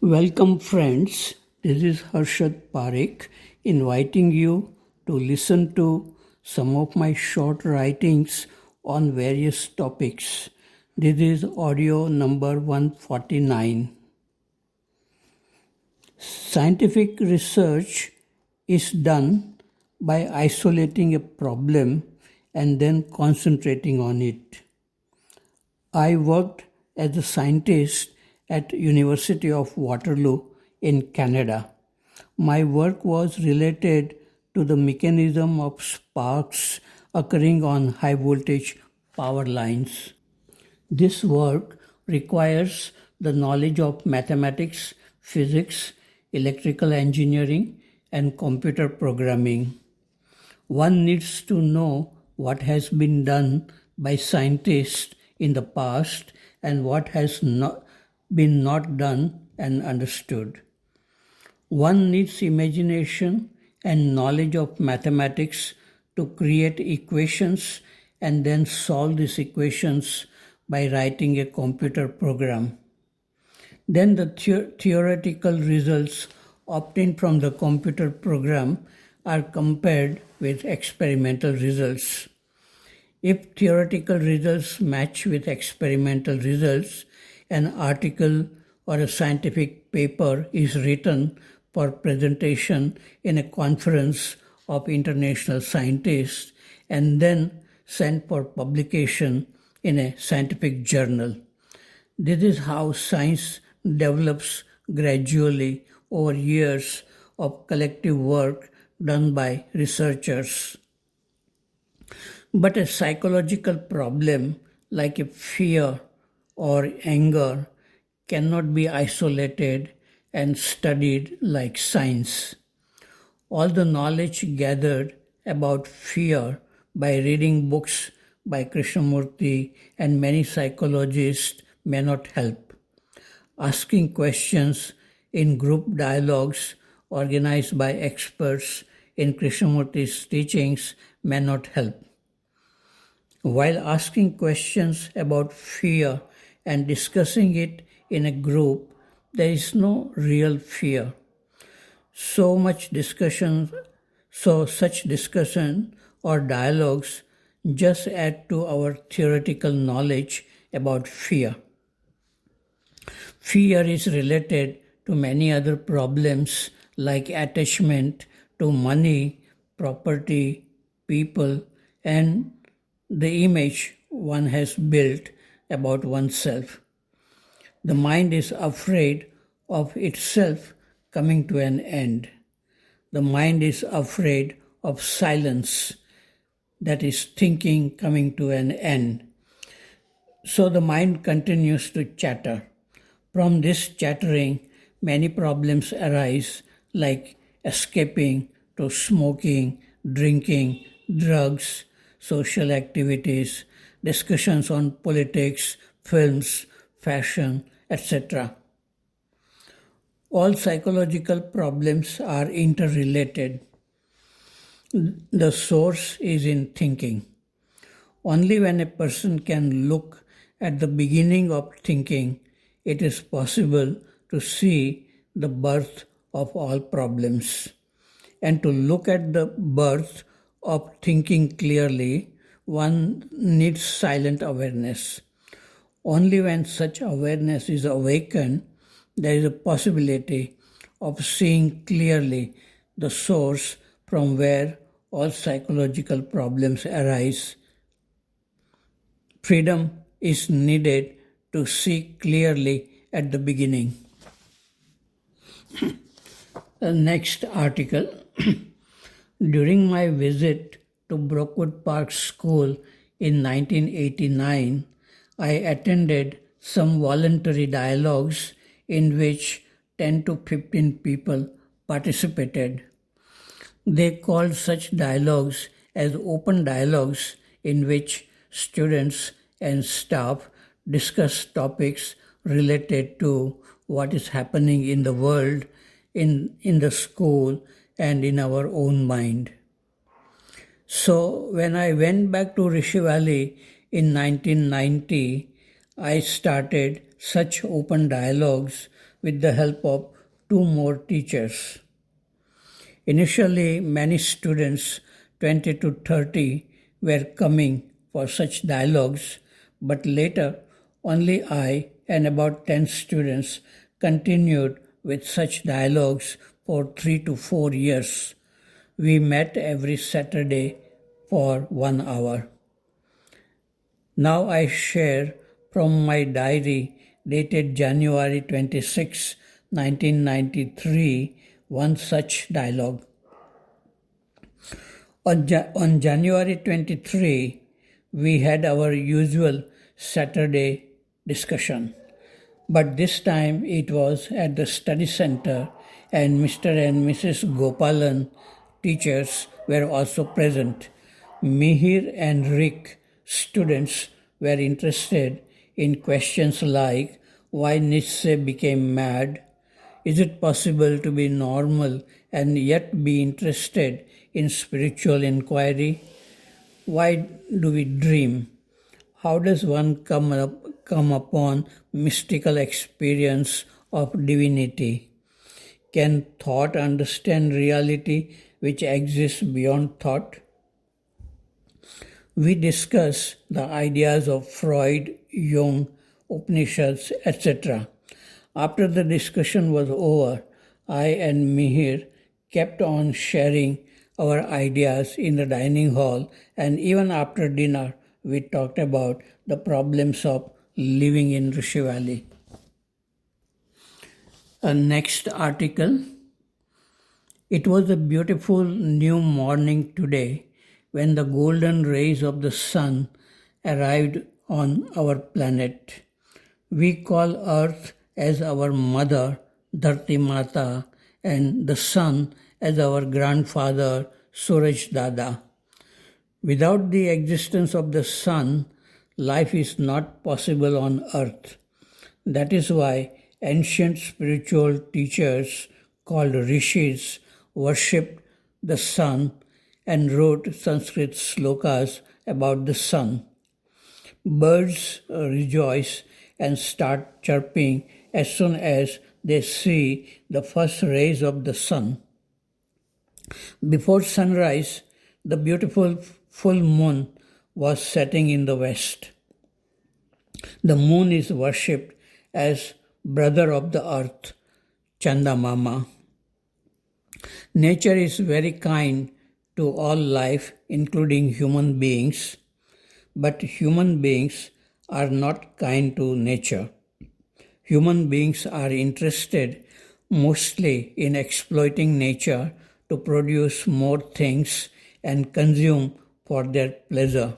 Welcome friends, this is Harshad Parekh inviting you to listen to some of my short writings on various topics. This is audio number 149. Scientific research is done by isolating a problem and then concentrating on it. I worked as a scientist at University of Waterloo in Canada. My work was related to the mechanism of sparks occurring on high voltage power lines. This work requires the knowledge of mathematics, physics, electrical engineering, and computer programming. One needs to know what has been done by scientists in the past and what has not been done and understood. One needs imagination and knowledge of mathematics to create equations and then solve these equations by writing a computer program. Then the theoretical results obtained from the computer program are compared with experimental results. If theoretical results match with experimental results, an article or a scientific paper is written for presentation in a conference of international scientists and then sent for publication in a scientific journal. This is how science develops gradually over years of collective work done by researchers. But a psychological problem like a fear or anger cannot be isolated and studied like science. All the knowledge gathered about fear by reading books by Krishnamurti and many psychologists may not help. Asking questions in group dialogues organized by experts in Krishnamurti's teachings may not help. While asking questions about fear and discussing it in a group, there is no real fear. Such discussion or dialogues just add to our theoretical knowledge about fear. Fear is related to many other problems like attachment to money, property, people, and the image one has built about oneself. The mind is afraid of itself coming to an end. The mind is afraid of silence, that is, thinking coming to an end. So the mind continues to chatter. From this chattering, many problems arise, like escaping to smoking, drinking, drugs, social activities, discussions on politics, films, fashion, etc. All psychological problems are interrelated. The source is in thinking. Only when a person can look at the beginning of thinking, it is possible to see the birth of all problems. And to look at the birth of thinking clearly, one needs silent awareness. Only when such awareness is awakened, there is a possibility of seeing clearly the source from where all psychological problems arise. Freedom is needed to see clearly at the beginning. The next article. During my visit to Brookwood Park School in 1989, I attended some voluntary dialogues in which 10 to 15 people participated. They called such dialogues as open dialogues in which students and staff discuss topics related to what is happening in the world, in the school, and in our own mind. So when I went back to Rishi Valley in 1990, I started such open dialogues with the help of two more teachers. Initially, many students, 20 to 30, were coming for such dialogues, but later only I and about 10 students continued with such dialogues for 3 to 4 years. We met every Saturday for 1 hour. Now I share from my diary dated January 26, 1993, one such dialogue. On January 23, we had our usual Saturday discussion, but this time it was at the study center and Mr. and Mrs. Gopalan, teachers, were also present. Mihir and Rick, students, were interested in questions like why Nietzsche became mad. Is it possible to be normal and yet be interested in spiritual inquiry? Why do we dream? How does one come upon mystical experience of divinity? Can thought understand reality which exists beyond thought? We discuss the ideas of Freud, Jung, Upanishads, etc. After the discussion was over, I and Mihir kept on sharing our ideas in the dining hall, and even after dinner, we talked about the problems of living in Rishi Valley. Next article. It was a beautiful new morning today when the golden rays of the sun arrived on our planet. We call Earth as our mother, Dharti Mata, and the sun as our grandfather, Suraj Dada. Without the existence of the sun, life is not possible on Earth. That is why ancient spiritual teachers called rishis worshipped the sun and wrote Sanskrit slokas about the sun. Birds rejoice and start chirping as soon as they see the first rays of the sun. Before sunrise, the beautiful full moon was setting in the west. The moon is worshipped as brother of the earth, Chanda Mama. Nature is very kind to all life, including human beings, but human beings are not kind to nature. Human beings are interested mostly in exploiting nature to produce more things and consume for their pleasure.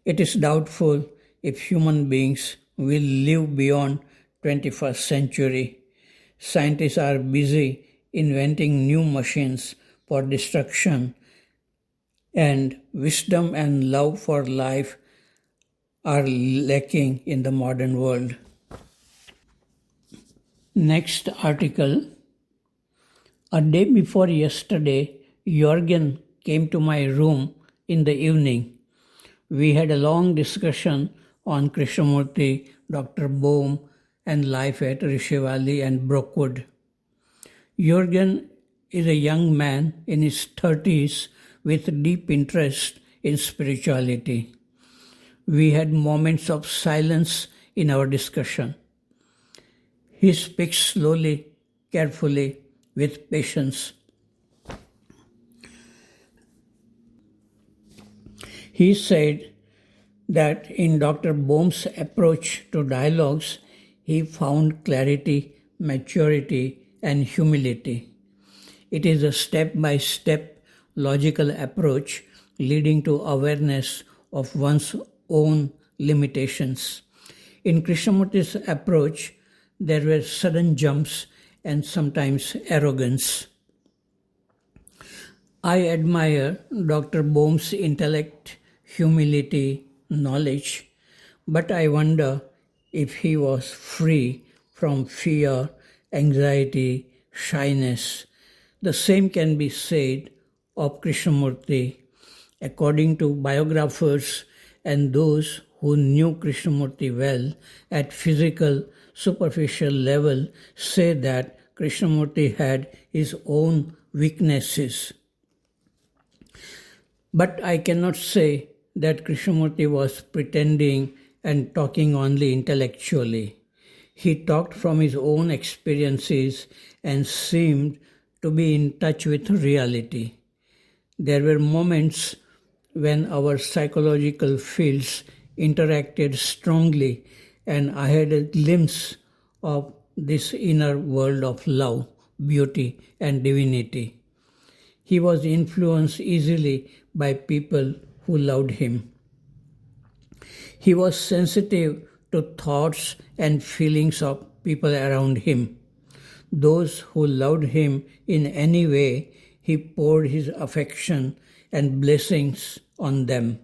It is doubtful if human beings will live beyond 21st century. Scientists are busy inventing new machines for destruction, and wisdom and love for life are lacking in the modern world. Next article. A day before yesterday, Jorgen came to my room in the evening. We had a long discussion on Krishnamurti, Dr. Bohm, and life at Rishi Valley and Brookwood. Jorgen is a young man in his 30s with deep interest in spirituality. We had moments of silence in our discussion. He speaks slowly, carefully, with patience. He said that in Dr. Bohm's approach to dialogues, he found clarity, maturity, and humility. It is a step-by-step logical approach leading to awareness of one's own limitations. In Krishnamurti's approach, there were sudden jumps and sometimes arrogance. I admire Dr. Bohm's intellect, humility, knowledge, but I wonder if he was free from fear, anxiety, shyness. The same can be said of Krishnamurti. According to biographers and those who knew Krishnamurti well at physical, superficial level, say that Krishnamurti had his own weaknesses. But I cannot say that Krishnamurti was pretending and talking only intellectually. He talked from his own experiences and seemed to be in touch with reality. There were moments when our psychological fields interacted strongly, and I had a glimpse of this inner world of love, beauty, and divinity. He was influenced easily by people who loved him. He was sensitive to thoughts and feelings of people around him. Those who loved him in any way, he poured his affection and blessings on them.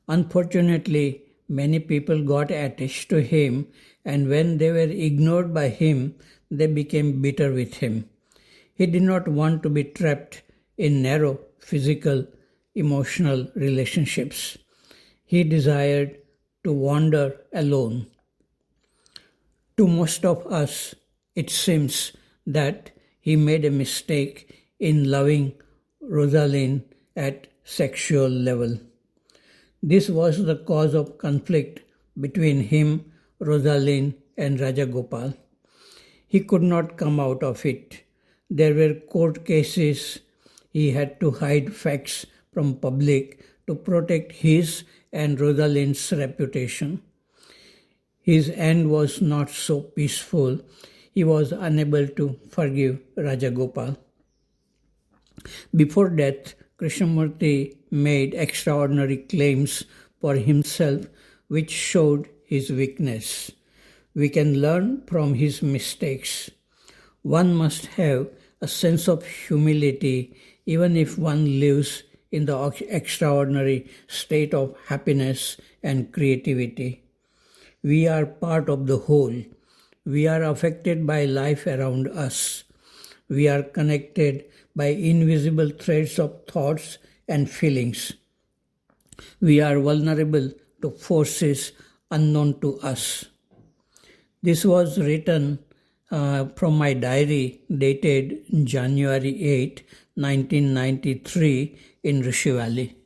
Unfortunately, many people got attached to him, and when they were ignored by him, they became bitter with him. He did not want to be trapped in narrow physical, emotional relationships. He desired to wander alone. To most of us, it seems that he made a mistake in loving Rosalind at sexual level. This was the cause of conflict between him, Rosalind, and Rajagopal. He could not come out of it. There were court cases. He had to hide facts from public to protect his and Rosalind's reputation. His end was not so peaceful. He was unable to forgive Rajagopal. Before death, Krishnamurti made extraordinary claims for himself which showed his weakness. We can learn from his mistakes. One must have a sense of humility even if one lives in the extraordinary state of happiness and creativity. We are part of the whole. We are affected by life around us. We are connected by invisible threads of thoughts and feelings. We are vulnerable to forces unknown to us. This was written from my diary dated January 8, 1993 in Rishi Valley.